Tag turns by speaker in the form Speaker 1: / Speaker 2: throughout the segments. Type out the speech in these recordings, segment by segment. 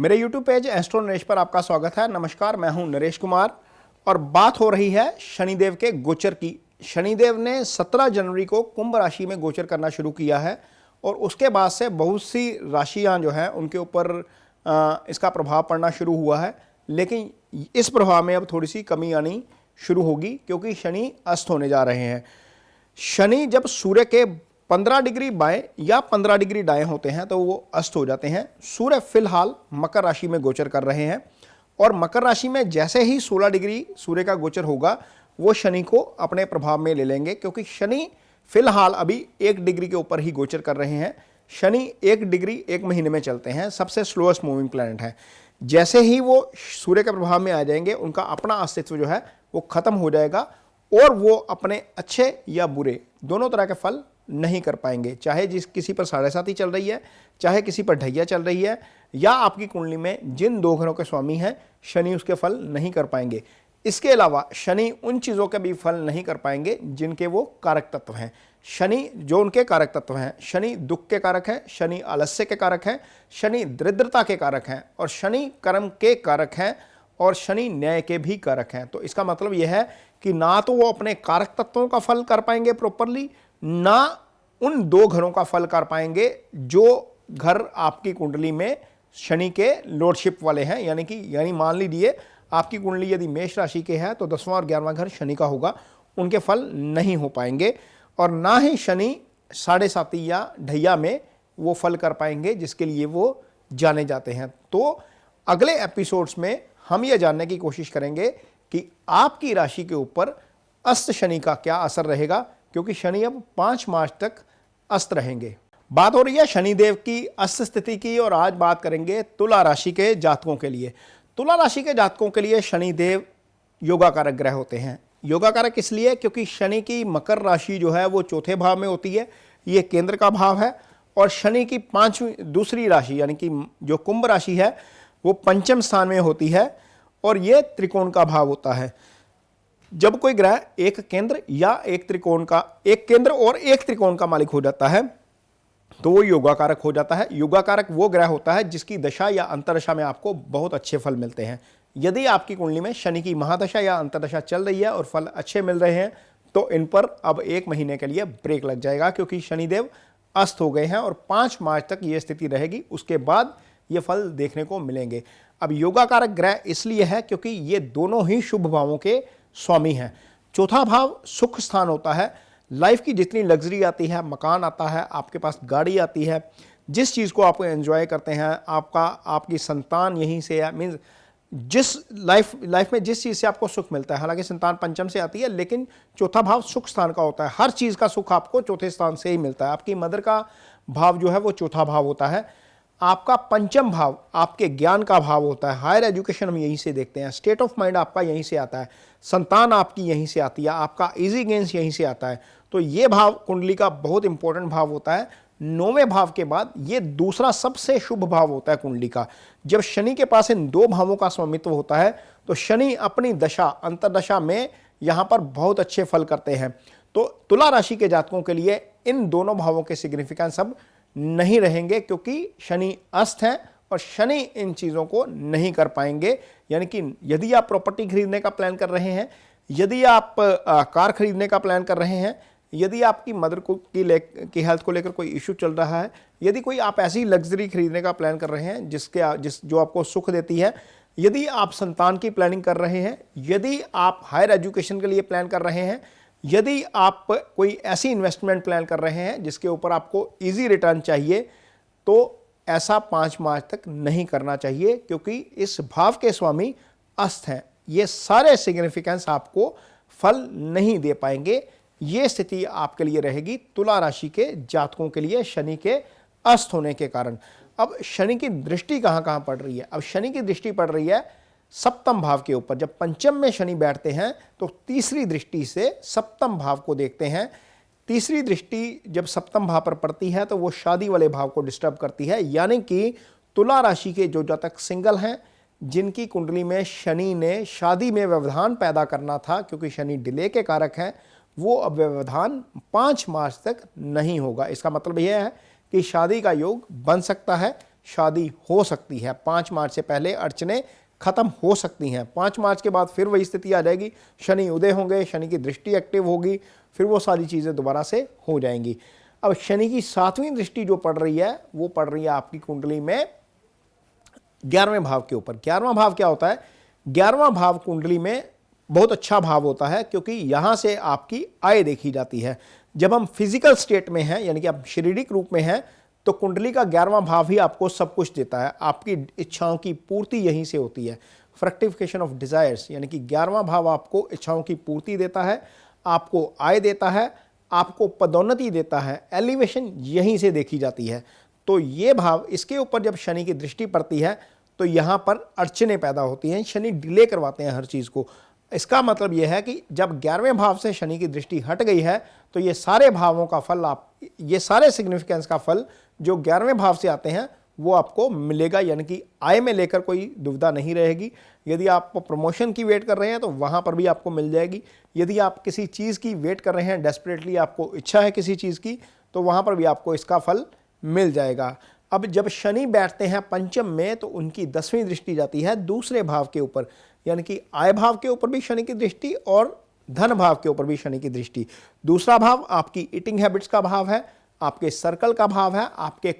Speaker 1: मेरे YouTube page astro Naresh पर आपका स्वागत है। नमस्कार, मैं हूं नरेश कुमार और बात हो रही है शनिदेव के गोचर की। शनिदेव ने 17 जनवरी को कुंभ राशि में गोचर करना शुरू किया है और उसके बाद से बहुत सी राशियां जो हैं उनके ऊपर इसका प्रभाव पड़ना शुरू हुआ है। लेकिन इस प्रभाव में अब थोड़ी सी कमी आनी शुरू होगी क्योंकि शनि अस्त होने जा रहे हैं। शनि जब सूर्य के 15 डिग्री बाएं या 15 डिग्री दाएं होते हैं तो वो अस्त हो जाते हैं। सूर्य फिलहाल मकर राशि में गोचर कर रहे हैं और मकर राशि में जैसे ही 16 डिग्री सूर्य का गोचर होगा वो शनि को अपने प्रभाव में ले लेंगे, क्योंकि शनि फिलहाल अभी 1 डिग्री के ऊपर ही गोचर कर रहे हैं। शनि 1 डिग्री 1 महीने में चलते हैं, सबसे स्लोएस्ट मूविंग प्लैनेट है। जैसे ही वो सूर्य के प्रभाव में आ जाएंगे उनका अपना अस्तित्व जो है वो खत्म हो जाएगा और वो अपने अच्छे या बुरे दोनों तरह के फल नहीं कर पाएंगे। चाहे किसी पर 7.5 चल रही है, चाहे किसी पर ढैया चल रही है, या आपकी कुंडली में जिन 2 घरों के स्वामी हैं शनि उसके फल नहीं कर पाएंगे। इसके अलावा शनि उन चीज़ों के भी फल नहीं कर पाएंगे जिनके वो कारक तत्व हैं। शनि जो उनके कारक तत्व हैं, शनि दुख के कारक हैं, शनि आलस्य के कारक हैं, शनि दरिद्रता के कारक हैं और शनि कर्म के कारक हैं और शनि न्याय के भी कारक हैं। तो इसका मतलब यह है कि ना तो वो अपने कारक तत्वों का फल कर पाएंगे प्रॉपरली, ना उन 2 घरों का फल कर पाएंगे जो घर आपकी कुंडली में शनि के लॉर्डशिप वाले हैं। यानी मान लीजिए आपकी कुंडली यदि मेष राशि के है तो 10वां और 11वां घर शनि का होगा, उनके फल नहीं हो पाएंगे और ना ही शनि 7.5 या ढैया में वो फल कर पाएंगे जिसके लिए वो जाने जाते हैं। तो अगले एपिसोड्स में हम ये जानने की कोशिश करेंगे कि आपकी राशि के ऊपर अस्त शनि का क्या असर रहेगा, क्योंकि शनि अब 5 मार्च तक अस्त रहेंगे। बात हो रही है शनिदेव की अस्त स्थिति की और आज बात करेंगे तुला राशि के जातकों के लिए। तुला राशि के जातकों के लिए शनिदेव योगा कारक ग्रह होते हैं। योगा कारक इसलिए क्योंकि शनि की मकर राशि जो है वो 4थे भाव में होती है, ये केंद्र का भाव है, और शनि की 5वीं दूसरी राशि यानी कि जो कुंभ राशि है वो 5म स्थान में होती है और ये त्रिकोण का भाव होता है। जब कोई ग्रह एक केंद्र या एक केंद्र और एक त्रिकोण का मालिक हो जाता है तो वो योगा कारक हो जाता है। योगा कारक वो ग्रह होता है जिसकी दशा या अंतरदशा में आपको बहुत अच्छे फल मिलते हैं। यदि आपकी कुंडली में शनि की महादशा या अंतरदशा चल रही है और फल अच्छे मिल रहे हैं तो इन पर अब 1 महीने के लिए ब्रेक लग जाएगा, क्योंकि शनिदेव अस्त हो गए हैं और 5 मार्च तक ये स्थिति रहेगी। उसके बाद ये फल देखने को मिलेंगे। अब योगा कारक ग्रह इसलिए है क्योंकि ये दोनों ही शुभ भावों के स्वामी हैं। 4था भाव सुख स्थान होता है। लाइफ की जितनी लग्जरी आती है, मकान आता है, आपके पास गाड़ी आती है, जिस चीज़ को आप एंजॉय करते हैं, आपकी संतान यहीं से है, मीन्स जिस लाइफ में जिस चीज़ से आपको सुख मिलता है। हालांकि संतान 5म से आती है लेकिन 4था भाव सुख स्थान का होता है। हर चीज़ का सुख आपको 4थे स्थान से ही मिलता है। आपकी मदर का भाव जो है वो 4था भाव होता है। आपका 5म भाव आपके ज्ञान का भाव होता है। हायर एजुकेशन हम यहीं से देखते हैं। स्टेट ऑफ माइंड आपका यहीं से आता है। संतान आपकी यहीं से आती है। आपका इजी गेंस यहीं से आता है। तो ये भाव कुंडली का बहुत इंपॉर्टेंट भाव होता है। 9वें भाव के बाद ये दूसरा सबसे शुभ भाव होता है कुंडली का। जब शनि के पास इन 2 भावों का स्वामित्व होता है तो शनि अपनी दशा अंतरदशा में यहाँ पर बहुत अच्छे फल करते हैं। तो तुला राशि के जातकों के लिए इन दोनों भावों के सिग्निफिकेंस अब नहीं रहेंगे, क्योंकि शनि अस्त हैं और शनि इन चीज़ों को नहीं कर पाएंगे। यानी कि यदि आप प्रॉपर्टी खरीदने का प्लान कर रहे हैं, यदि आप कार खरीदने का प्लान कर रहे हैं, यदि आपकी मदर की हेल्थ को लेकर कोई इशू चल रहा है, यदि कोई आप ऐसी लग्जरी खरीदने का प्लान कर रहे हैं जो आपको सुख देती है, यदि आप संतान की प्लानिंग कर रहे हैं, यदि आप हायर एजुकेशन के लिए प्लान कर रहे हैं, यदि आप कोई ऐसी इन्वेस्टमेंट प्लान कर रहे हैं जिसके ऊपर आपको इजी रिटर्न चाहिए, तो ऐसा 5 मार्च तक नहीं करना चाहिए, क्योंकि इस भाव के स्वामी अस्त हैं। ये सारे सिग्निफिकेंस आपको फल नहीं दे पाएंगे। ये स्थिति आपके लिए रहेगी तुला राशि के जातकों के लिए शनि के अस्त होने के कारण। अब शनि की दृष्टि कहाँ कहाँ पड़ रही है? अब शनि की दृष्टि पड़ रही है 7म भाव के ऊपर। जब 5म में शनि बैठते हैं तो तीसरी दृष्टि से 7म भाव को देखते हैं। तीसरी दृष्टि जब 7म भाव पर पड़ती है तो वो शादी वाले भाव को डिस्टर्ब करती है। यानी कि तुला राशि के जो जातक सिंगल हैं, जिनकी कुंडली में शनि ने शादी में व्यवधान पैदा करना था, क्योंकि शनि डिले के कारक हैं, वो अब व्यवधान 5 मार्च तक नहीं होगा। इसका मतलब यह है कि शादी का योग बन सकता है शादी हो सकती है। 5 मार्च से पहले अड़चने खत्म हो सकती हैं। 5 मार्च के बाद फिर वही स्थिति आ जाएगी, शनि उदय होंगे, शनि की दृष्टि एक्टिव होगी, फिर वो सारी चीज़ें दोबारा से हो जाएंगी। अब शनि की 7वीं दृष्टि जो पड़ रही है वो पड़ रही है आपकी कुंडली में 11वें भाव के ऊपर। 11वां भाव क्या होता है? 11वां भाव कुंडली में बहुत अच्छा भाव होता है, क्योंकि यहां से आपकी आय देखी जाती है। जब हम फिजिकल स्टेट में हैं, यानी कि आप शारीरिक रूप में हैं, तो कुंडली का 11वां भाव ही आपको सब कुछ देता है। आपकी इच्छाओं की पूर्ति यहीं से होती है। फ्रक्टिफिकेशन ऑफ डिजायर्स, यानी कि 11वां भाव आपको इच्छाओं की पूर्ति देता है, आपको आय देता है, आपको पदोन्नति देता है, एलिवेशन यहीं से देखी जाती है। तो ये भाव, इसके ऊपर जब शनि की दृष्टि पड़ती है तो यहाँ पर अड़चने पैदा होती हैं। शनि डिले करवाते हैं हर चीज़ को। इसका मतलब यह है कि जब 11वें भाव से शनि की दृष्टि हट गई है तो ये सारे भावों का फल, ये सारे सिग्निफिकेंस का फल जो 11वें भाव से आते हैं वो आपको मिलेगा। यानी कि आय में लेकर कोई दुविधा नहीं रहेगी। यदि आप प्रमोशन की वेट कर रहे हैं तो वहाँ पर भी आपको मिल जाएगी। यदि आप किसी चीज़ की वेट कर रहे हैं, डेस्परेटली आपको इच्छा है किसी चीज़ की, तो वहाँ पर भी आपको इसका फल मिल जाएगा। अब जब शनि बैठते हैं पंचम में तो उनकी 10वीं दृष्टि जाती है दूसरे भाव के ऊपर, यानी कि आय भाव के ऊपर भी शनि की दृष्टि और धन भाव के ऊपर भी शनि की दृष्टि। दूसरा भाव आपकी ईटिंग हैबिट्स का भाव है, आपके सर्कल का भाव है, आपके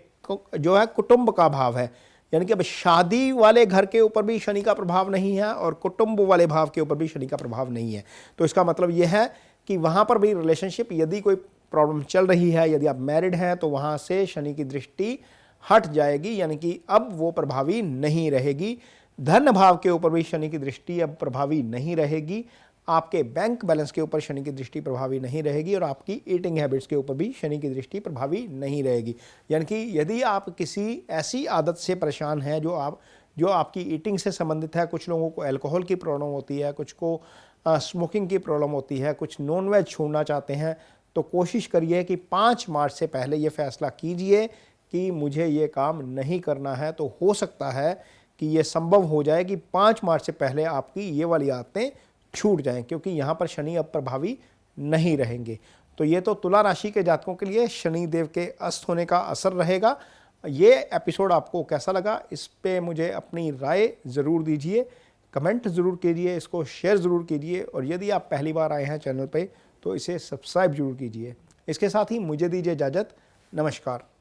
Speaker 1: जो है कुटुंब का भाव है। यानी कि अब शादी वाले घर के ऊपर भी शनि का प्रभाव नहीं है और कुटुंब वाले भाव के ऊपर भी शनि का प्रभाव नहीं है। तो इसका मतलब यह है कि वहाँ पर भी रिलेशनशिप, यदि कोई प्रॉब्लम चल रही है, यदि आप मैरिड हैं, तो वहाँ से शनि की दृष्टि हट जाएगी, यानी कि अब वो प्रभावी नहीं रहेगी। धन भाव के ऊपर भी शनि की दृष्टि अब प्रभावी नहीं रहेगी। आपके बैंक बैलेंस के ऊपर शनि की दृष्टि प्रभावी नहीं रहेगी और आपकी ईटिंग हैबिट्स के ऊपर भी शनि की दृष्टि प्रभावी नहीं रहेगी। यानी कि यदि आप किसी ऐसी आदत से परेशान हैं जो आपकी ईटिंग से संबंधित है, कुछ लोगों को अल्कोहल की प्रॉब्लम होती है, कुछ को स्मोकिंग की प्रॉब्लम होती है, कुछ नॉन वेज छोड़ना चाहते हैं, तो कोशिश करिए कि 5 मार्च से पहले ये फैसला कीजिए कि मुझे ये काम नहीं करना है। तो हो सकता है कि ये संभव हो जाए कि 5 मार्च से पहले आपकी ये वाली आदतें छूट जाएं, क्योंकि यहाँ पर शनि अब प्रभावी नहीं रहेंगे। तो ये तो तुला राशि के जातकों के लिए शनि देव के अस्त होने का असर रहेगा। ये एपिसोड आपको कैसा लगा, इस पे मुझे अपनी राय ज़रूर दीजिए, कमेंट ज़रूर कीजिए, इसको शेयर ज़रूर कीजिए और यदि आप पहली बार आए हैं चैनल पे तो इसे सब्सक्राइब जरूर कीजिए। इसके साथ ही मुझे दीजिए इजाज़त। नमस्कार।